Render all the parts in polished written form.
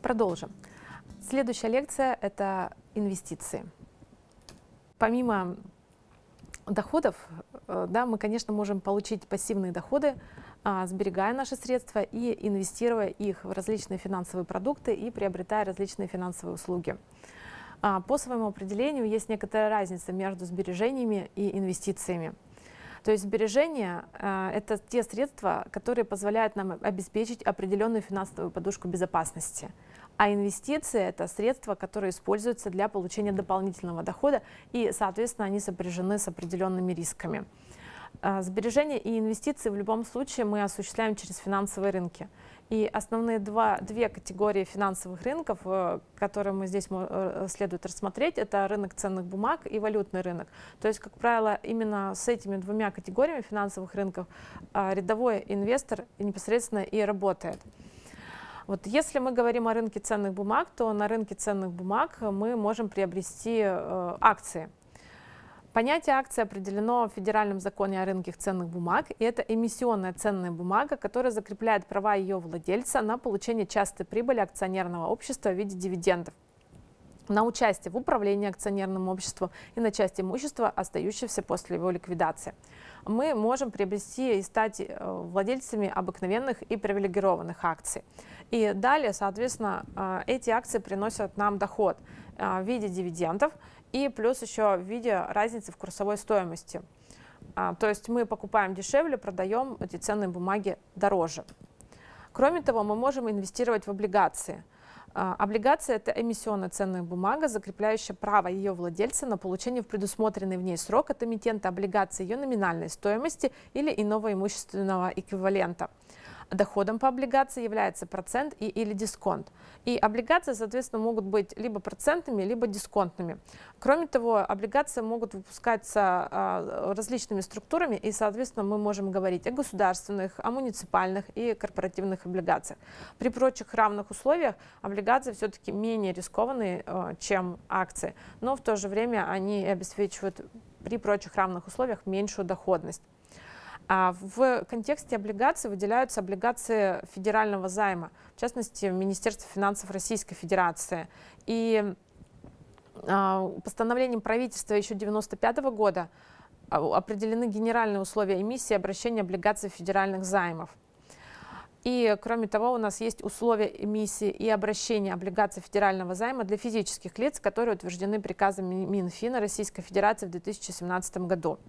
Продолжим. Следующая лекция – это инвестиции. Помимо доходов, да, мы, конечно, можем получить пассивные доходы, сберегая наши средства и инвестируя их в различные финансовые продукты и приобретая различные финансовые услуги. По своему определению есть некоторая разница между сбережениями и инвестициями. То есть сбережения – это те средства, которые позволяют нам обеспечить определенную финансовую подушку безопасности. А инвестиции – это средства, которые используются для получения дополнительного дохода, и, соответственно, они сопряжены с определенными рисками. Сбережения и инвестиции в любом случае мы осуществляем через финансовые рынки. И основные две категории финансовых рынков, которые мы здесь следует рассмотреть, это рынок ценных бумаг и валютный рынок. То есть, как правило, именно с этими двумя категориями финансовых рынков рядовой инвестор непосредственно и работает. Вот если мы говорим о рынке ценных бумаг, то на рынке ценных бумаг мы можем приобрести акции. Понятие акции определено в Федеральном законе о рынке ценных бумаг, и это эмиссионная ценная бумага, которая закрепляет права ее владельца на получение частой прибыли акционерного общества в виде дивидендов, на участие в управлении акционерным обществом и на часть имущества, остающегося после его ликвидации. Мы можем приобрести и стать владельцами обыкновенных и привилегированных акций. И далее, соответственно, эти акции приносят нам доход в виде дивидендов и плюс еще в виде разницы в курсовой стоимости. То есть мы покупаем дешевле, продаем эти ценные бумаги дороже. Кроме того, мы можем инвестировать в облигации. Облигация – это эмиссионная ценная бумага, закрепляющая право ее владельца на получение в предусмотренный в ней срок от эмитента облигации ее номинальной стоимости или иного имущественного эквивалента. Доходом по облигации является процент или дисконт. И облигации, соответственно, могут быть либо процентными, либо дисконтными. Кроме того, облигации могут выпускаться различными структурами, и, соответственно, мы можем говорить о государственных, о муниципальных и корпоративных облигациях. При прочих равных условиях облигации все-таки менее рискованные, чем акции, но в то же время они обеспечивают при прочих равных условиях меньшую доходность. В контексте облигаций выделяются облигации федерального займа, в частности, Министерства финансов Российской Федерации. И постановлением правительства еще 1995 года определены генеральные условия эмиссии и обращения облигаций федеральных займов. И, кроме того, у нас есть условия эмиссии и обращения облигаций федерального займа для физических лиц, которые утверждены приказом Минфина Российской Федерации в 2017 году.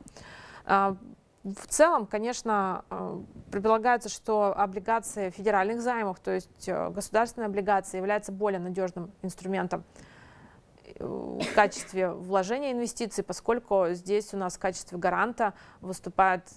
В целом, конечно, предполагается, что облигации федеральных займов, то есть государственные облигации, являются более надежным инструментом в качестве вложения инвестиций, поскольку здесь у нас в качестве гаранта выступает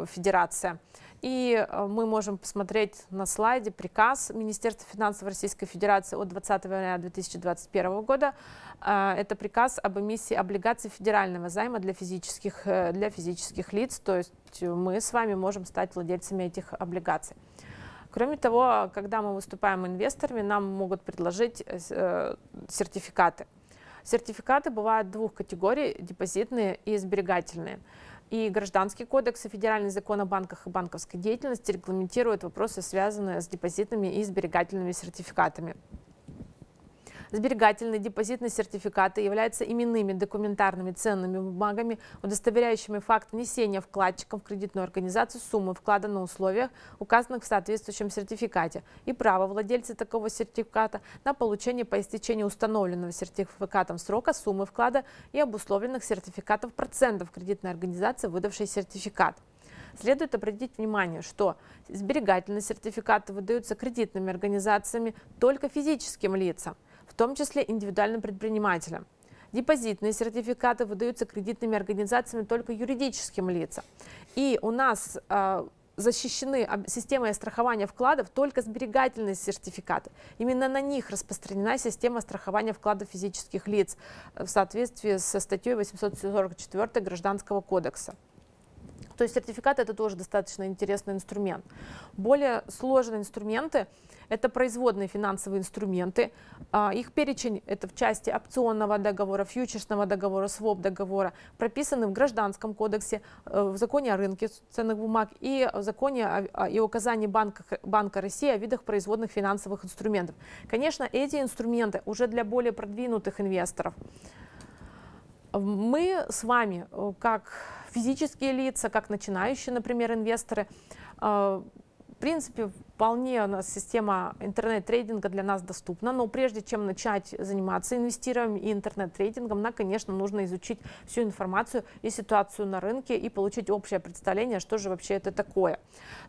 Федерация. И мы можем посмотреть на слайде приказ Министерства финансов Российской Федерации от 20 января 2021 года. Это приказ об эмиссии облигаций федерального займа для физических лиц, то есть мы с вами можем стать владельцами этих облигаций. Кроме того, когда мы выступаем инвесторами, нам могут предложить сертификаты. Сертификаты бывают двух категорий – депозитные и сберегательные. И Гражданский кодекс и Федеральный закон о банках и банковской деятельности регламентируют вопросы, связанные с депозитными и сберегательными сертификатами. Сберегательные депозитные сертификаты являются именными документарными ценными бумагами, удостоверяющими факт внесения вкладчиком в кредитную организацию суммы вклада на условиях, указанных в соответствующем сертификате, и право владельца такого сертификата на получение по истечении установленного сертификатом срока суммы вклада и обусловленных сертификатов процентов кредитной организации, выдавшей сертификат. Следует обратить внимание, что сберегательные сертификаты выдаются кредитными организациями только физическим лицам, в том числе индивидуальным предпринимателям. Депозитные сертификаты выдаются кредитными организациями только юридическим лицам. И у нас защищены системой страхования вкладов только сберегательные сертификаты. Именно на них распространена система страхования вкладов физических лиц в соответствии со статьей 844 Гражданского кодекса. То есть сертификаты — это тоже достаточно интересный инструмент. Более сложные инструменты — это производные финансовые инструменты. Их перечень — это в части опционного договора, фьючерсного договора, своп договора, прописаны в Гражданском кодексе, в законе о рынке ценных бумаг и в законе и указании Банка России о видах производных финансовых инструментов. Конечно, эти инструменты уже для более продвинутых инвесторов. Мы с вами, как физические лица, как начинающие, например, инвесторы, в принципе, вполне у нас система интернет-трейдинга для нас доступна, но прежде чем начать заниматься инвестированием и интернет-трейдингом, нам, конечно, нужно изучить всю информацию и ситуацию на рынке и получить общее представление, что же вообще это такое.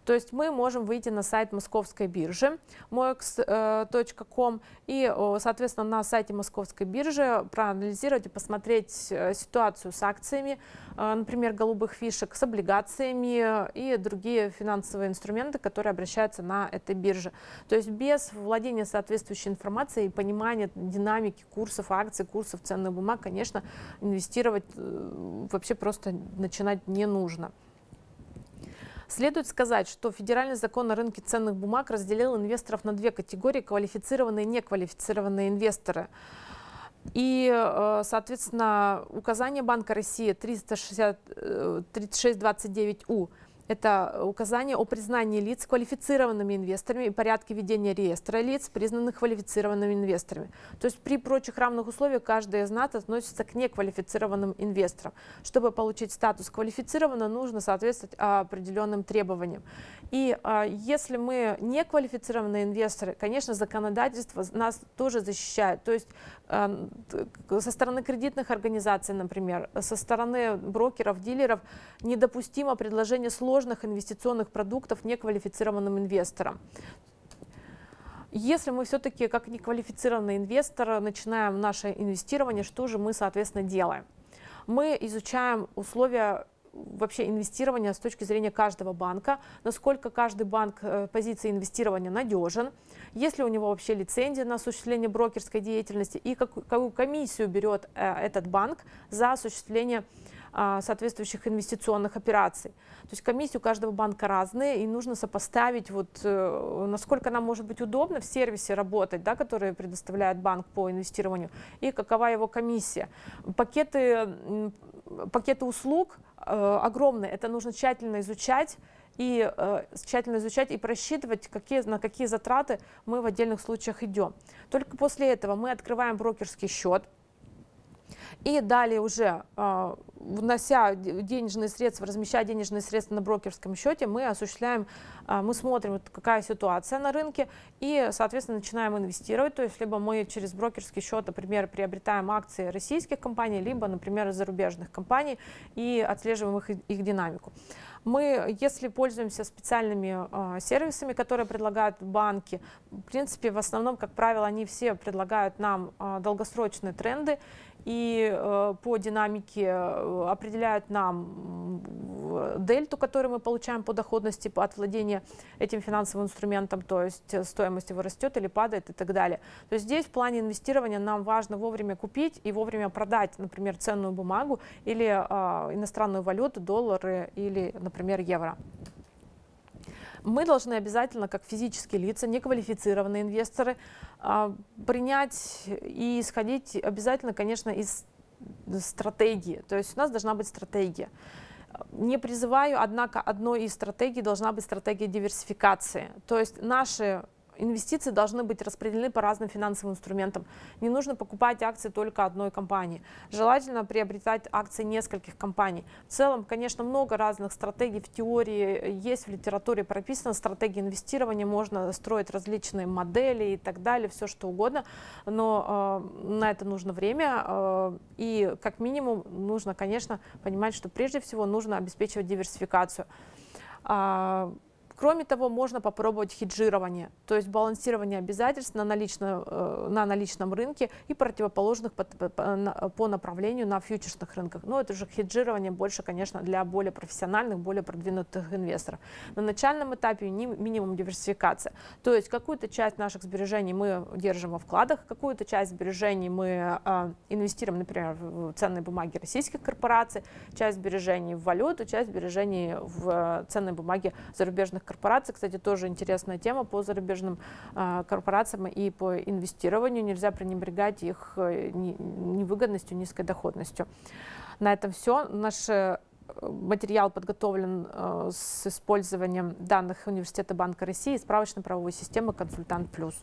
То есть мы можем выйти на сайт Московской биржи moex.com и, соответственно, на сайте Московской биржи проанализировать и посмотреть ситуацию с акциями, например, голубых фишек, с облигациями и другие финансовые инструменты, которые обращаются на этой бирже. То есть без владения соответствующей информацией и понимания динамики курсов акций, курсов ценных бумаг, конечно, инвестировать вообще просто начинать не нужно. Следует сказать, что федеральный закон о рынке ценных бумаг разделил инвесторов на две категории: квалифицированные и неквалифицированные инвесторы. И, соответственно, указание Банка России 3629У — это указание о признании лиц квалифицированными инвесторами и порядке ведения реестра лиц, признанных квалифицированными инвесторами. То есть при прочих равных условиях каждый из нас относится к неквалифицированным инвесторам. Чтобы получить статус квалифицированного, нужно соответствовать определенным требованиям. И если мы неквалифицированные инвесторы, конечно, законодательство нас тоже защищает. То есть со стороны кредитных организаций, например, со стороны брокеров, дилеров недопустимо предложение сложных инвестиционных продуктов неквалифицированным инвесторам. Если мы все-таки как неквалифицированный инвестор начинаем наше инвестирование, что же мы, соответственно, делаем? Мы изучаем условия вообще инвестирования с точки зрения каждого банка, насколько каждый банк позиции инвестирования надежен, есть ли у него вообще лицензия на осуществление брокерской деятельности и какую комиссию берет этот банк за осуществление соответствующих инвестиционных операций. То есть комиссии у каждого банка разные, и нужно сопоставить, насколько нам может быть удобно в сервисе работать, да, который предоставляет банк по инвестированию, и какова его комиссия. Пакеты услуг огромные, это нужно тщательно изучать и просчитывать, на какие затраты мы в отдельных случаях идем. Только после этого мы открываем брокерский счет. И далее уже, внося денежные средства, размещая денежные средства на брокерском счете, мы смотрим, какая ситуация на рынке, и, соответственно, начинаем инвестировать. То есть, либо мы через брокерский счет, например, приобретаем акции российских компаний, либо, например, зарубежных компаний и отслеживаем их динамику. Мы, если пользуемся специальными сервисами, которые предлагают банки, в принципе, в основном, как правило, они все предлагают нам долгосрочные тренды и по динамике определяют нам дельту, которую мы получаем по доходности от владения этим финансовым инструментом, то есть стоимость его растет или падает и так далее. То есть здесь в плане инвестирования нам важно вовремя купить и вовремя продать, например, ценную бумагу или иностранную валюту, доллары или, например, евро. Мы должны обязательно, как физические лица, неквалифицированные инвесторы, принять и исходить обязательно, конечно, из стратегии. То есть у нас должна быть стратегия. Не призываю, однако, одной из стратегий должна быть стратегия диверсификации. То есть наши инвестиции должны быть распределены по разным финансовым инструментам. Не нужно покупать акции только одной компании. Желательно приобретать акции нескольких компаний. В целом, конечно, много разных стратегий в теории есть, в литературе прописано. Стратегии инвестирования, можно строить различные модели и так далее, все что угодно. Но на это нужно время. И как минимум нужно, конечно, понимать, что прежде всего нужно обеспечивать диверсификацию. Кроме того, можно попробовать хеджирование, то есть балансирование обязательств на наличном рынке и противоположных по направлению на фьючерсных рынках. Но это уже хеджирование больше, конечно, для более профессиональных, более продвинутых инвесторов. На начальном этапе минимум диверсификация, то есть какую-то часть наших сбережений мы держим во вкладах, какую-то часть сбережений мы инвестируем, например, в ценные бумаги российских корпораций, часть сбережений в валюту, часть сбережений в ценные бумаги зарубежных корпораций. Кстати, тоже интересная тема по зарубежным корпорациям и по инвестированию. Нельзя пренебрегать их невыгодностью, низкой доходностью. На этом все. Наш материал подготовлен с использованием данных Университета Банка России и справочно-правовой системы «Консультант Плюс».